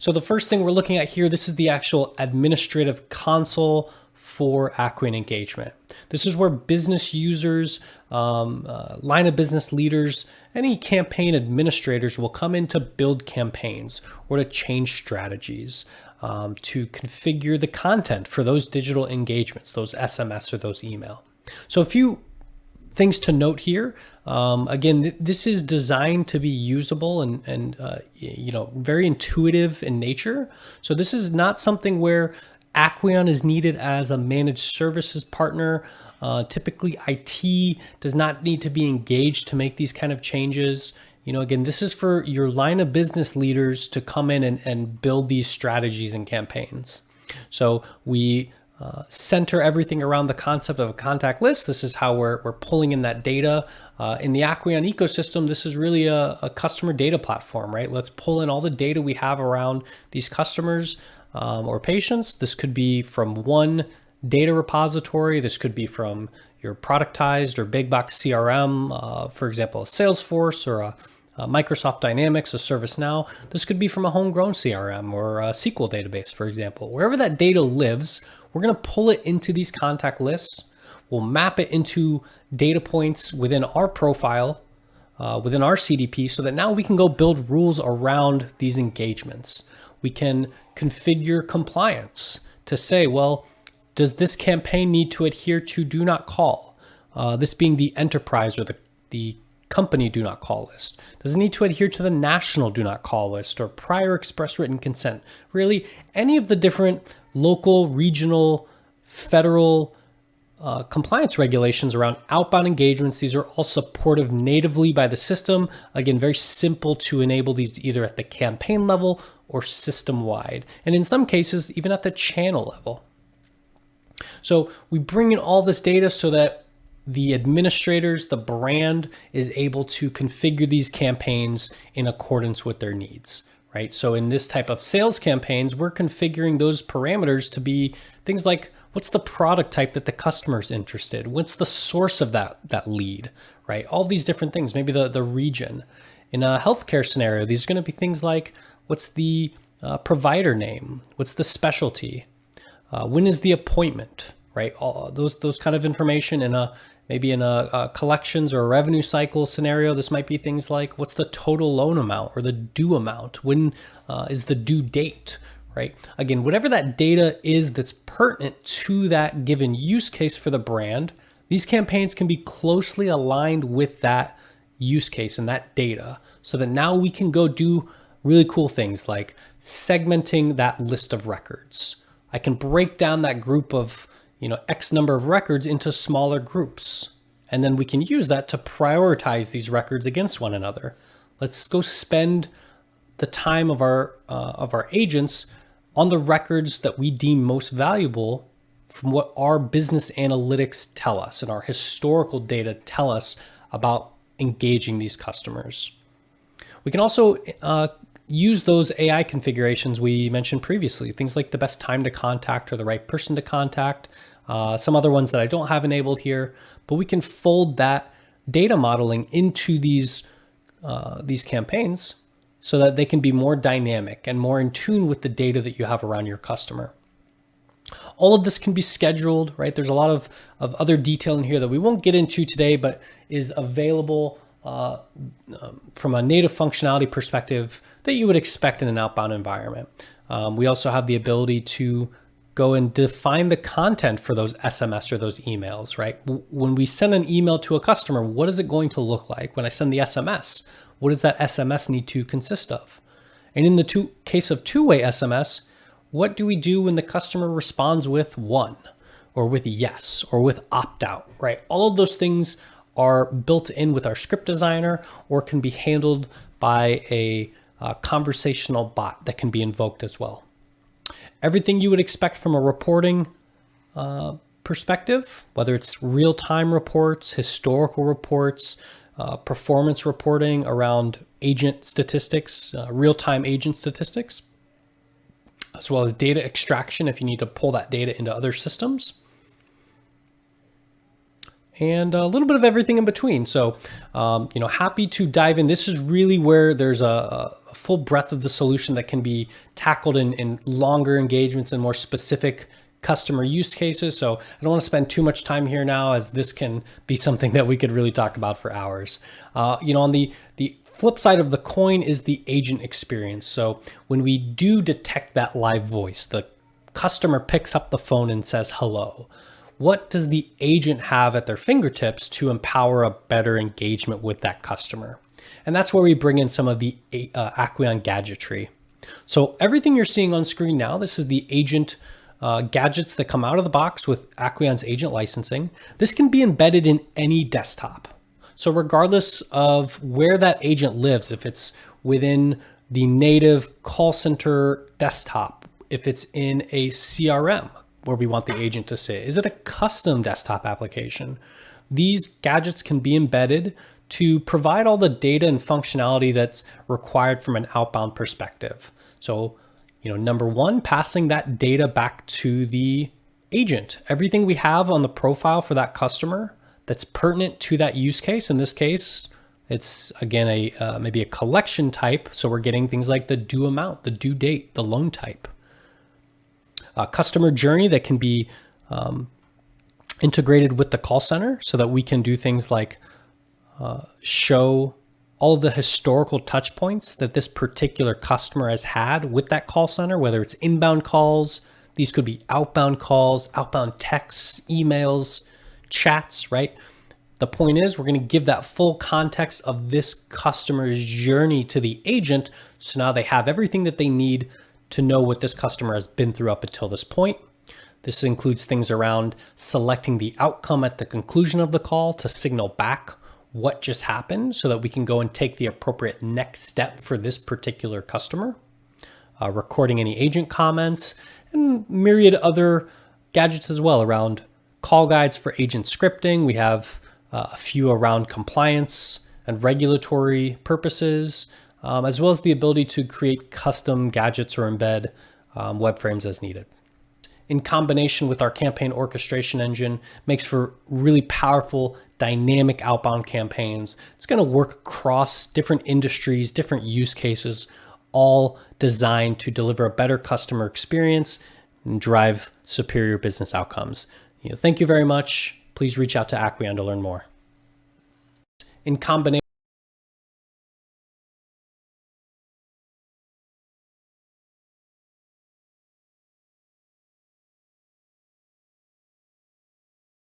So the first thing we're looking at here, this is the actual administrative console for Acqueon engagement. This is where business users, line of business leaders, any campaign administrators will come in to build campaigns or to change strategies, to configure the content for those digital engagements, those SMS or those email. So a few things to note here. Again, this is designed to be usable and very intuitive in nature. So this is not something where Acqueon is needed as a managed services partner. Typically, IT does not need to be engaged to make these kind of changes. Again, this is for your line of business leaders to come in and build these strategies and campaigns. So we center everything around the concept of a contact list. This is how we're pulling in that data. In the Acqueon ecosystem, this is really a customer data platform, right? Let's pull in all the data we have around these customers or patients. This could be from one data repository. This could be from your productized or big box CRM, for example, a Salesforce or a Microsoft Dynamics, a ServiceNow. This could be from a homegrown CRM or a SQL database, for example. Wherever that data lives, we're going to pull it into these contact lists. We'll map it into data points within our profile, within our CDP, so that now we can go build rules around these engagements. We can configure compliance to say, well, does this campaign need to adhere to do not call? This being the enterprise or the company do not call list. Does it need to adhere to the national do not call list or prior express written consent? Really, any of the different local, regional, federal compliance regulations around outbound engagements. These are all supported natively by the system. Again, very simple to enable these either at the campaign level or system wide. And in some cases, even at the channel level. So we bring in all this data so that the administrators, the brand is able to configure these campaigns in accordance with their needs, right? So in this type of sales campaigns, we're configuring those parameters to be things like, what's the product type that the customer's interested? What's the source of that lead, right? All these different things, maybe the region. In a healthcare scenario, these are going to be things like, what's the provider name? What's the specialty? When is the appointment, right? All those kind of information. Maybe in a collections or a revenue cycle scenario, this might be things like, what's the total loan amount or the due amount? When is the due date, right? Again, whatever that data is that's pertinent to that given use case for the brand, these campaigns can be closely aligned with that use case and that data, so that now we can go do really cool things like segmenting that list of records. I can break down that group of X number of records into smaller groups. And then we can use that to prioritize these records against one another. Let's go spend the time of our agents on the records that we deem most valuable from what our business analytics tell us and our historical data tell us about engaging these customers. We can also use those AI configurations we mentioned previously, things like the best time to contact or the right person to contact, some other ones that I don't have enabled here, but we can fold that data modeling into these campaigns so that they can be more dynamic and more in tune with the data that you have around your customer. All of this can be scheduled, right? There's a lot of other detail in here that we won't get into today, but is available from a native functionality perspective that you would expect in an outbound environment. We also have the ability to go and define the content for those SMS or those emails, right? When we send an email to a customer, what is it going to look like? When I send the SMS, what does that SMS need to consist of? And in the case of two-way SMS, what do we do when the customer responds with one or with yes or with opt-out, right? All of those things are built in with our script designer or can be handled by a conversational bot that can be invoked as well. Everything you would expect from a reporting perspective, whether it's real-time reports, historical reports, performance reporting around agent statistics, real-time agent statistics, as well as data extraction if you need to pull that data into other systems, and a little bit of everything in between. So, happy to dive in. This is really where there's a full breadth of the solution that can be tackled in longer engagements and more specific customer use cases. So I don't want to spend too much time here now, as this can be something that we could really talk about for hours. On the flip side of the coin is the agent experience. So when we do detect that live voice, the customer picks up the phone and says hello, what does the agent have at their fingertips to empower a better engagement with that customer? And that's where we bring in some of the Acqueon gadgetry. So everything you're seeing on screen now, this is the agent gadgets that come out of the box with Acqueon's agent licensing. This can be embedded in any desktop. So regardless of where that agent lives, if it's within the native call center desktop, if it's in a CRM where we want the agent to sit, is it a custom desktop application? These gadgets can be embedded to provide all the data and functionality that's required from an outbound perspective. So, number one, passing that data back to the agent. Everything we have on the profile for that customer that's pertinent to that use case. In this case, it's again maybe a collection type. So we're getting things like the due amount, the due date, the loan type. A customer journey that can be integrated with the call center so that we can do things like show all of the historical touch points that this particular customer has had with that call center, whether it's inbound calls, these could be outbound calls, outbound texts, emails, chats, right? The point is we're going to give that full context of this customer's journey to the agent. So now they have everything that they need to know what this customer has been through up until this point. This includes things around selecting the outcome at the conclusion of the call to signal back what just happened so that we can go and take the appropriate next step for this particular customer, recording any agent comments, and myriad other gadgets as well around call guides for agent scripting. We have a few around compliance and regulatory purposes, as well as the ability to create custom gadgets or embed web frames as needed. In combination with our campaign orchestration engine, makes for really powerful, dynamic outbound campaigns. It's going to work across different industries, different use cases, all designed to deliver a better customer experience and drive superior business outcomes. Thank you very much. Please reach out to Acqueon to learn more. In combination